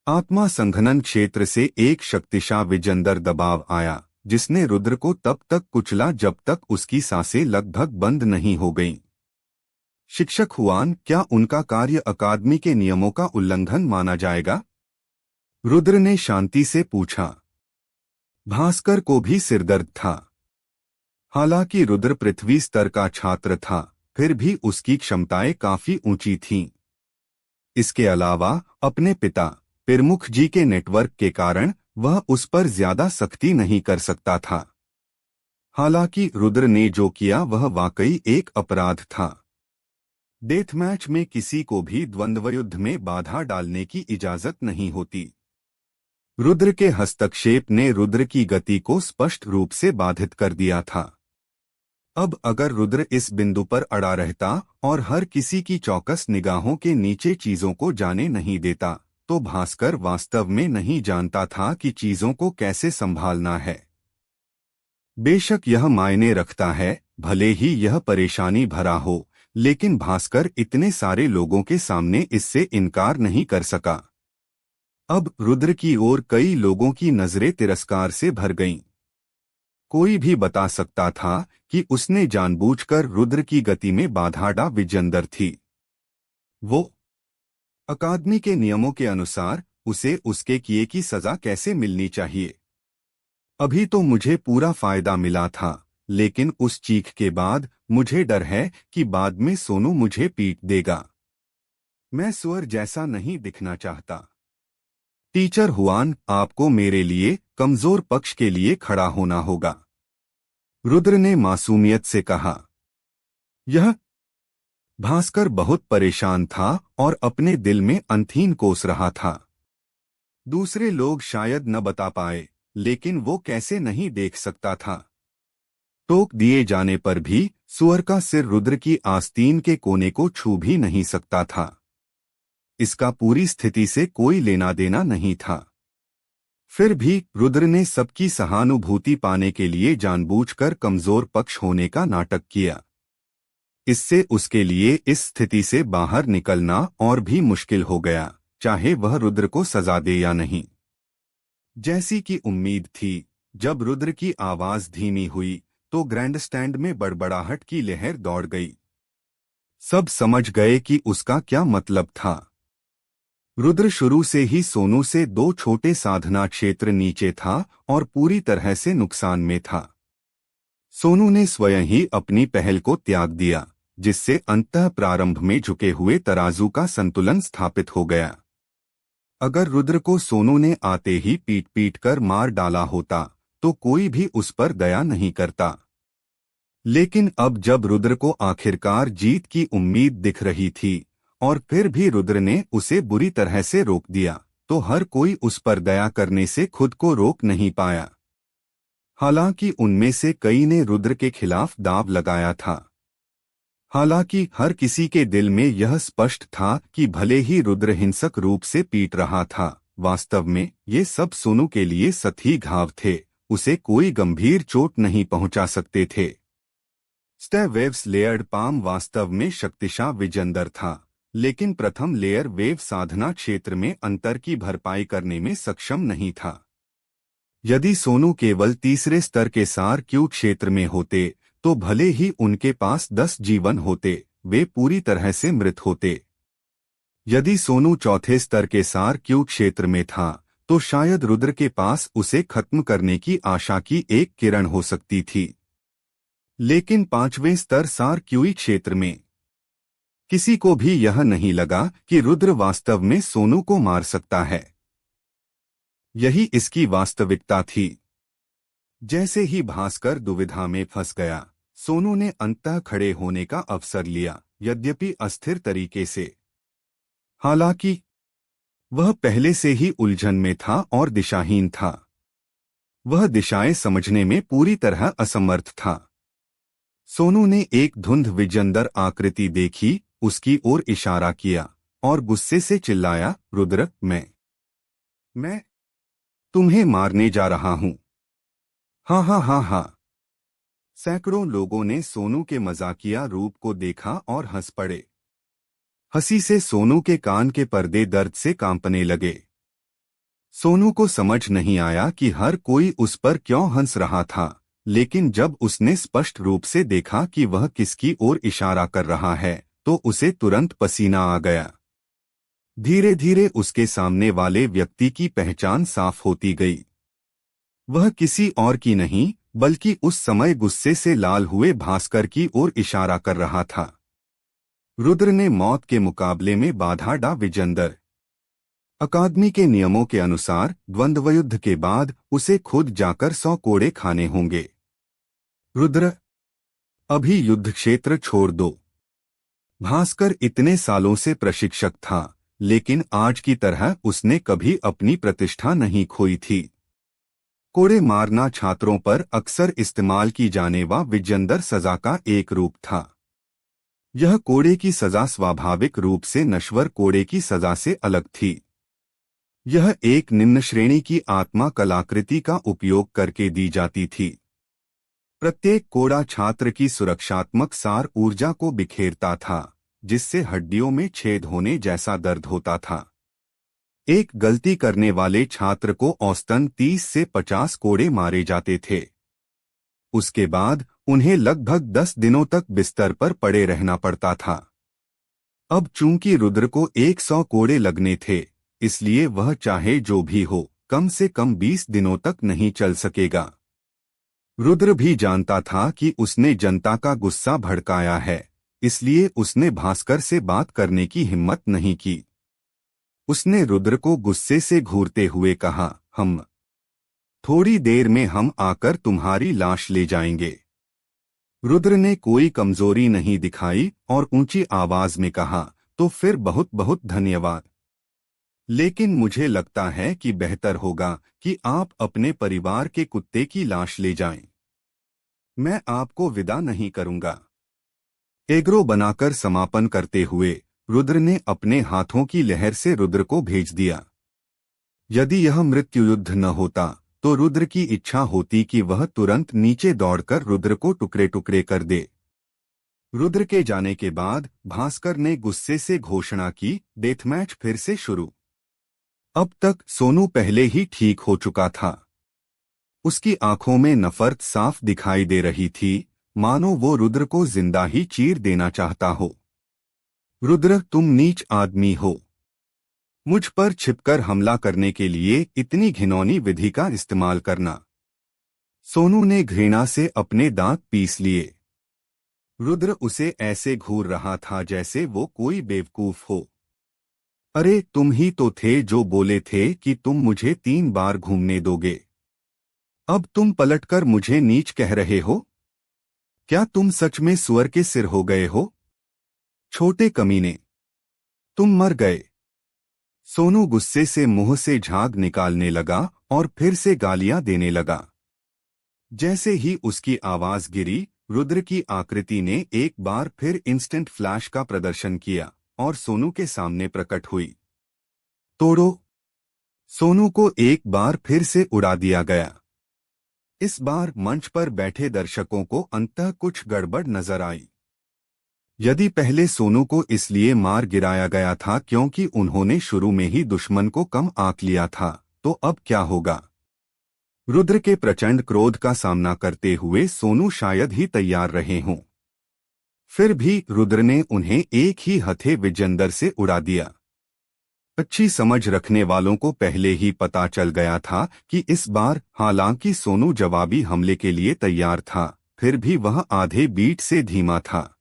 आत्मा संघनन क्षेत्र से एक शक्तिशाली विजेंदर दबाव आया, जिसने रुद्र को तब तक कुचला जब तक उसकी सांसें लगभग बंद नहीं हो गईं। शिक्षक हुआन, क्या उनका कार्य अकादमी के नियमों का उल्लंघन माना जाएगा? रुद्र ने शांति से पूछा। भास्कर को भी सिरदर्द था। हालांकि रुद्र पृथ्वी स्तर का छात्र था, फिर भी उसकी क्षमताएं काफी ऊंची थीं। इसके अलावा अपने पिता प्रमुख जी के नेटवर्क के कारण वह उस पर ज्यादा सख्ती नहीं कर सकता था। हालांकि रुद्र ने जो किया वह वाकई एक अपराध था। डेथ मैच में किसी को भी द्वंद्व युद्ध में बाधा डालने की इजाजत नहीं होती। रुद्र के हस्तक्षेप ने रुद्र की गति को स्पष्ट रूप से बाधित कर दिया था। अब अगर रुद्र इस बिंदु पर अड़ा रहता और हर किसी की चौकस निगाहों के नीचे चीजों को जाने नहीं देता, तो भास्कर वास्तव में नहीं जानता था कि चीजों को कैसे संभालना है। बेशक यह मायने रखता है, भले ही यह परेशानी भरा हो, लेकिन भास्कर इतने सारे लोगों के सामने इससे इनकार नहीं कर सका। अब रुद्र की ओर कई लोगों की नजरें तिरस्कार से भर गईं। कोई भी बता सकता था कि उसने जानबूझकर रुद्र की गति में बाधा डाली। विजेंदर थी वो। अकादमी के नियमों के अनुसार उसे उसके किए की सजा कैसे मिलनी चाहिए? अभी तो मुझे पूरा फायदा मिला था, लेकिन उस चीख के बाद मुझे डर है कि बाद में सोनू मुझे पीट देगा। मैं सुअर जैसा नहीं दिखना चाहता। टीचर हुआन, आपको मेरे लिए कमजोर पक्ष के लिए खड़ा होना होगा, रुद्र ने मासूमियत से कहा। यह भास्कर बहुत परेशान था और अपने दिल में अनथीन कोस रहा था। दूसरे लोग शायद न बता पाए, लेकिन वो कैसे नहीं देख सकता था। टोक दिए जाने पर भी सुअर का सिर रुद्र की आस्तीन के कोने को छू भी नहीं सकता था। इसका पूरी स्थिति से कोई लेना देना नहीं था। फिर भी रुद्र ने सबकी सहानुभूति पाने के लिए जानबूझकर कमजोर पक्ष होने का नाटक किया। इससे उसके लिए इस स्थिति से बाहर निकलना और भी मुश्किल हो गया, चाहे वह रुद्र को सजा दे या नहीं। जैसी कि उम्मीद थी, जब रुद्र की आवाज धीमी हुई तो ग्रैंडस्टैंड में बड़बड़ाहट की लहर दौड़ गई। सब समझ गए कि उसका क्या मतलब था। रुद्र शुरू से ही सोनू से 2 छोटे साधना क्षेत्र नीचे था और पूरी तरह से नुकसान में था। सोनू ने स्वयं ही अपनी पहल को त्याग दिया, जिससे अंततः प्रारंभ में झुके हुए तराजू का संतुलन स्थापित हो गया। अगर रुद्र को सोनू ने आते ही पीट पीट कर मार डाला होता तो कोई भी उस पर दया नहीं करता। लेकिन अब जब रुद्र को आखिरकार जीत की उम्मीद दिख रही थी और फिर भी रुद्र ने उसे बुरी तरह से रोक दिया, तो हर कोई उस पर दया करने से खुद को रोक नहीं पाया। हालांकि उनमें से कई ने रुद्र के खिलाफ दांव लगाया था। हालांकि हर किसी के दिल में यह स्पष्ट था कि भले ही रुद्र हिंसक रूप से पीट रहा था, वास्तव में ये सब सोनू के लिए सतही घाव थे, उसे कोई गंभीर चोट नहीं पहुंचा सकते थे। वेव्स लेयर्ड पाम वास्तव में शक्तिशाली विजेंदर था, लेकिन प्रथम लेयर वेव साधना क्षेत्र में अंतर की भरपाई करने में सक्षम नहीं था। यदि सोनू केवल तीसरे स्तर के सार क्यू क्षेत्र में होते तो भले ही उनके पास 10 जीवन होते, वे पूरी तरह से मृत होते। यदि सोनू चौथे स्तर के सार क्यू क्षेत्र में था तो शायद रुद्र के पास उसे खत्म करने की आशा की एक किरण हो सकती थी। लेकिन पांचवें स्तर सार क्यूई क्षेत्र में किसी को भी यह नहीं लगा कि रुद्र वास्तव में सोनू को मार सकता है। यही इसकी वास्तविकता थी। जैसे ही भास्कर दुविधा में फंस गया, सोनू ने अंततः खड़े होने का अवसर लिया, यद्यपि अस्थिर तरीके से। हालांकि वह पहले से ही उलझन में था और दिशाहीन था। वह दिशाएं समझने में पूरी तरह असमर्थ था। सोनू ने एक धुंध विजेंदर आकृति देखी, उसकी ओर इशारा किया और गुस्से से चिल्लाया, रुद्र, मैं तुम्हें मारने जा रहा हूं। हाँ हाँ हाँ हाँ। सैकड़ों लोगों ने सोनू के मजाकिया रूप को देखा और हंस पड़े। हंसी से सोनू के कान के पर्दे दर्द से कांपने लगे। सोनू को समझ नहीं आया कि हर कोई उस पर क्यों हंस रहा था, लेकिन जब उसने स्पष्ट रूप से देखा कि वह किसकी ओर इशारा कर रहा है तो उसे तुरंत पसीना आ गया। धीरे धीरे उसके सामने वाले व्यक्ति की पहचान साफ होती गई। वह किसी और की नहीं बल्कि उस समय गुस्से से लाल हुए भास्कर की ओर इशारा कर रहा था। रुद्र ने मौत के मुकाबले में बाधा डा विजेंदर। अकादमी के नियमों के अनुसार द्वंद्वयुद्ध के बाद उसे खुद जाकर 100 कोड़े खाने होंगे। रुद्र, अभी युद्ध क्षेत्र छोड़ दो। भास्कर इतने सालों से प्रशिक्षक था, लेकिन आज की तरह उसने कभी अपनी प्रतिष्ठा नहीं खोई थी। कोड़े मारना छात्रों पर अक्सर इस्तेमाल की जाने वाली विजेंदर सजा का एक रूप था। यह कोड़े की सजा स्वाभाविक रूप से नश्वर कोड़े की सजा से अलग थी। यह एक निम्न श्रेणी की आत्मा कलाकृति का उपयोग करके दी जाती थी। प्रत्येक कोड़ा छात्र की सुरक्षात्मक सार ऊर्जा को बिखेरता था, जिससे हड्डियों में छेद होने जैसा दर्द होता था। एक गलती करने वाले छात्र को औसतन 30 से 50 कोड़े मारे जाते थे। उसके बाद उन्हें लगभग 10 दिनों तक बिस्तर पर पड़े रहना पड़ता था। अब चूंकि रुद्र को 100 कोड़े लगने थे, इसलिए वह चाहे जो भी हो कम से कम 20 दिनों तक नहीं चल सकेगा। रुद्र भी जानता था कि उसने जनता का गुस्सा भड़काया है, इसलिए उसने भास्कर से बात करने की हिम्मत नहीं की। उसने रुद्र को गुस्से से घूरते हुए कहा, हम थोड़ी देर में हम आकर तुम्हारी लाश ले जाएंगे। रुद्र ने कोई कमजोरी नहीं दिखाई और ऊंची आवाज में कहा, तो फिर बहुत बहुत धन्यवाद। लेकिन मुझे लगता है कि बेहतर होगा कि आप अपने परिवार के कुत्ते की लाश ले जाएं। मैं आपको विदा नहीं करूंगा। एग्रो बनाकर समापन करते हुए रुद्र ने अपने हाथों की लहर से रुद्र को भेज दिया। यदि यह मृत्यु युद्ध न होता तो रुद्र की इच्छा होती कि वह तुरंत नीचे दौड़कर रुद्र को टुकड़े टुकड़े कर दे। रुद्र के जाने के बाद भास्कर ने गुस्से से घोषणा की, डेथमैच फिर से शुरू। अब तक सोनू पहले ही ठीक हो चुका था। उसकी आंखों में नफरत साफ दिखाई दे रही थी, मानो वो रुद्र को जिंदा ही चीर देना चाहता हो। रुद्र, तुम नीच आदमी हो। मुझ पर छिपकर हमला करने के लिए इतनी घिनौनी विधि का इस्तेमाल करना। सोनू ने घृणा से अपने दांत पीस लिए। रुद्र उसे ऐसे घूर रहा था जैसे वो कोई बेवकूफ हो। अरे तुम ही तो थे जो बोले थे कि तुम मुझे 3 बार घूमने दोगे। अब तुम पलटकर मुझे नीच कह रहे हो। क्या तुम सच में सुअर के सिर हो गए हो? छोटे कमीने, तुम मर गए। सोनू गुस्से से मुंह से झाग निकालने लगा और फिर से गालियां देने लगा। जैसे ही उसकी आवाज गिरी, रुद्र की आकृति ने एक बार फिर इंस्टेंट फ्लैश का प्रदर्शन किया और सोनू के सामने प्रकट हुई। तोड़ो! सोनू को एक बार फिर से उड़ा दिया गया। इस बार मंच पर बैठे दर्शकों को अंततः कुछ गड़बड़ नजर आई। यदि पहले सोनू को इसलिए मार गिराया गया था क्योंकि उन्होंने शुरू में ही दुश्मन को कम आंक लिया था, तो अब क्या होगा? रुद्र के प्रचंड क्रोध का सामना करते हुए सोनू शायद ही तैयार रहे हों। फिर भी रुद्र ने उन्हें एक ही हथे विजेंदर से उड़ा दिया। अच्छी समझ रखने वालों को पहले ही पता चल गया था कि इस बार हालांकि सोनू जवाबी हमले के लिए तैयार था, फिर भी वह आधे बीट से धीमा था।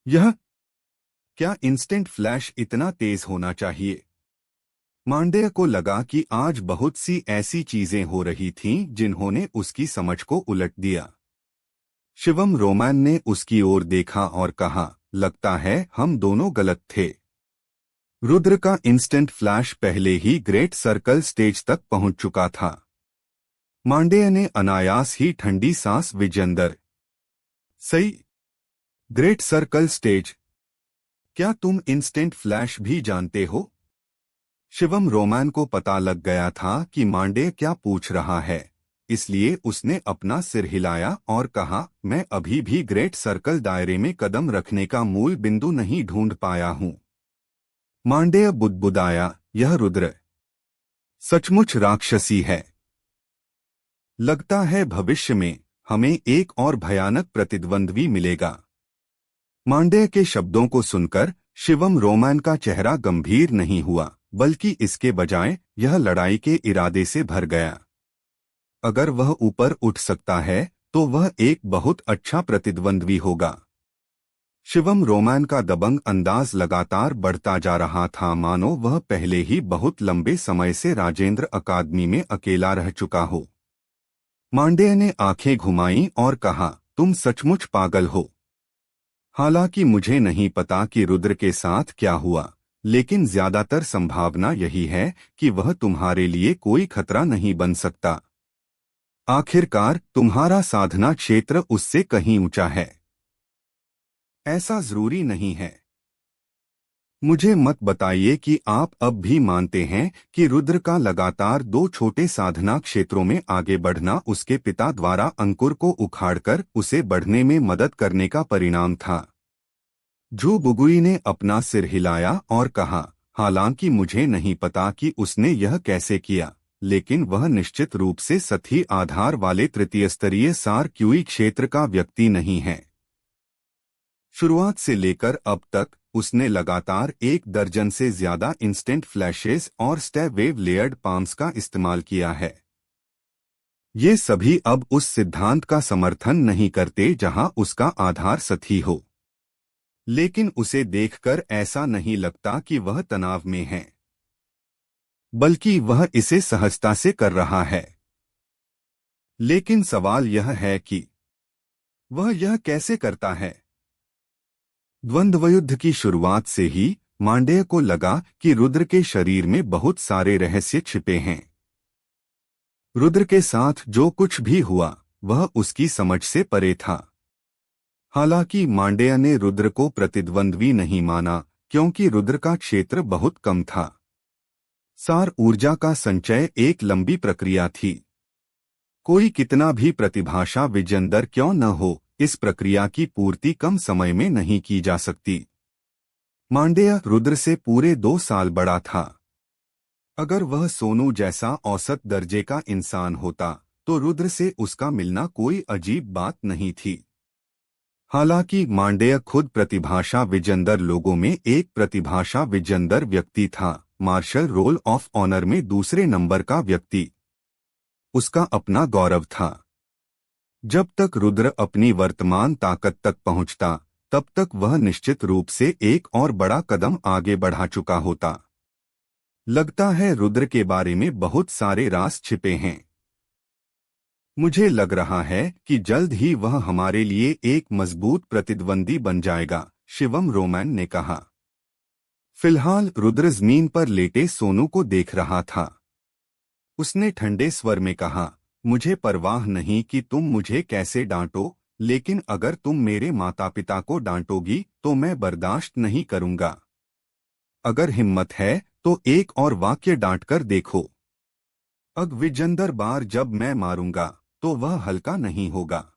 यह क्या इंस्टेंट फ्लैश इतना तेज होना चाहिए? मांडेय को लगा कि आज बहुत सी ऐसी चीजें हो रही थीं जिन्होंने उसकी समझ को उलट दिया। शिवम रोमैन ने उसकी ओर देखा और कहा, लगता है हम दोनों गलत थे। रुद्र का इंस्टेंट फ्लैश पहले ही ग्रेट सर्कल स्टेज तक पहुंच चुका था। मांडेय ने अनायास ही ठंडी सांस विजेंदर, सही। Great circle stage? क्या तुम इंस्टेंट फ्लैश भी जानते हो? शिवम रोमैन को पता लग गया था कि मांडेय क्या पूछ रहा है, इसलिए उसने अपना सिर हिलाया और कहा, मैं अभी भी ग्रेट सर्कल दायरे में कदम रखने का मूल बिंदु नहीं ढूंढ पाया हूं। मांडेय बुदबुदाया, यह रुद्र सचमुच राक्षसी है। लगता है भविष्य में हमें एक और भयानक प्रतिद्वंद्वी मिलेगा। मांडेय के शब्दों को सुनकर शिवम रोमैन का चेहरा गंभीर नहीं हुआ, बल्कि इसके बजाय यह लड़ाई के इरादे से भर गया। अगर वह ऊपर उठ सकता है तो वह एक बहुत अच्छा प्रतिद्वंद्वी होगा। शिवम रोमैन का दबंग अंदाज लगातार बढ़ता जा रहा था, मानो वह पहले ही बहुत लंबे समय से राजेंद्र अकादमी में अकेला रह चुका हो। मांडेय ने आंखें घुमाईं और कहा, तुम सचमुच पागल हो। हालांकि मुझे नहीं पता कि रुद्र के साथ क्या हुआ, लेकिन ज्यादातर संभावना यही है कि वह तुम्हारे लिए कोई खतरा नहीं बन सकता। आखिरकार तुम्हारा साधना क्षेत्र उससे कहीं ऊंचा है। ऐसा जरूरी नहीं है। मुझे मत बताइए कि आप अब भी मानते हैं कि रुद्र का लगातार 2 छोटे साधना क्षेत्रों में आगे बढ़ना उसके पिता द्वारा अंकुर को उखाड़कर उसे बढ़ने में मदद करने का परिणाम था। झू बुगुई ने अपना सिर हिलाया और कहा, हालांकि मुझे नहीं पता कि उसने यह कैसे किया, लेकिन वह निश्चित रूप से सतही आधार वाले तृतीय स्तरीय सार क्यूई क्षेत्र का व्यक्ति नहीं है। शुरुआत से लेकर अब तक उसने लगातार 1 दर्जन से ज्यादा इंस्टेंट फ्लैशेस और स्टे वेव लेयर्ड पाम्स का इस्तेमाल किया है। ये सभी अब उस सिद्धांत का समर्थन नहीं करते जहां उसका आधार सतही हो, लेकिन उसे देखकर ऐसा नहीं लगता कि वह तनाव में है, बल्कि वह इसे सहजता से कर रहा है। लेकिन सवाल यह है कि वह यह कैसे करता है? द्वंद्वयुद्ध की शुरुआत से ही मांडेय को लगा कि रुद्र के शरीर में बहुत सारे रहस्य छिपे हैं। रुद्र के साथ जो कुछ भी हुआ वह उसकी समझ से परे था। हालांकि मांडेय ने रुद्र को प्रतिद्वंद्वी नहीं माना क्योंकि रुद्र का क्षेत्र बहुत कम था। सार ऊर्जा का संचय एक लंबी प्रक्रिया थी। कोई कितना भी प्रतिभाशा विजेंदर क्यों न हो, इस प्रक्रिया की पूर्ति कम समय में नहीं की जा सकती। मांडेय रुद्र से पूरे 2 साल बड़ा था। अगर वह सोनू जैसा औसत दर्जे का इंसान होता तो रुद्र से उसका मिलना कोई अजीब बात नहीं थी। हालांकि मांडेय खुद प्रतिभाशा विजेंदर लोगों में एक प्रतिभाशा विजेंदर व्यक्ति था, मार्शल रोल ऑफ ऑनर में दूसरे नंबर का व्यक्ति। उसका अपना गौरव था। जब तक रुद्र अपनी वर्तमान ताकत तक पहुंचता, तब तक वह निश्चित रूप से एक और बड़ा कदम आगे बढ़ा चुका होता। लगता है रुद्र के बारे में बहुत सारे राज छिपे हैं। मुझे लग रहा है कि जल्द ही वह हमारे लिए एक मजबूत प्रतिद्वंदी बन जाएगा, शिवम रोमैन ने कहा। फिलहाल रुद्र जमीन पर लेटे सोनू को देख रहा था। उसने ठंडे स्वर में कहा, मुझे परवाह नहीं कि तुम मुझे कैसे डांटो, लेकिन अगर तुम मेरे माता पिता को डांटोगी तो मैं बर्दाश्त नहीं करूंगा। अगर हिम्मत है तो एक और वाक्य डांटकर देखो। अग विजेंदर बार जब मैं मारूंगा तो वह हल्का नहीं होगा।